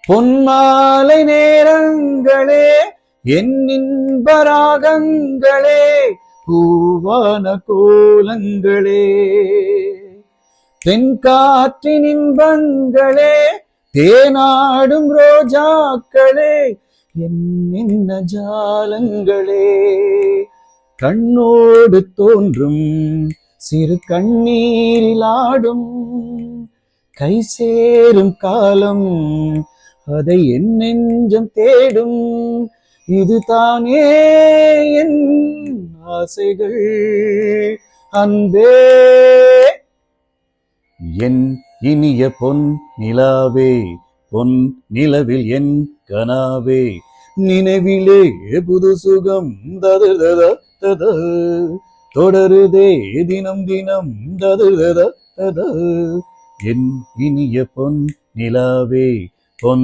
பொன்மாலை நேரங்களே என் இன்பராகங்களே பூவான கோலங்களே தென்காற்றின் இன்பங்களே தேனாடும் ரோஜாக்களே என்ன ஜாலங்களே கண்ணோடு தோன்றும் சிறு கண்ணீரில் ஆடும் கை சேரும் காலம் அதை என் நெஞ்சம் தேடும் இதுதானே என் ஆசைகள் அன்பே என் இனிய பொன் நிலாவே பொன் நிலவில் என் கனாவே நினைவிலே புது சுகம் தொடருதே தினம் தினம் என் இனிய பொன் நிலாவே பொன்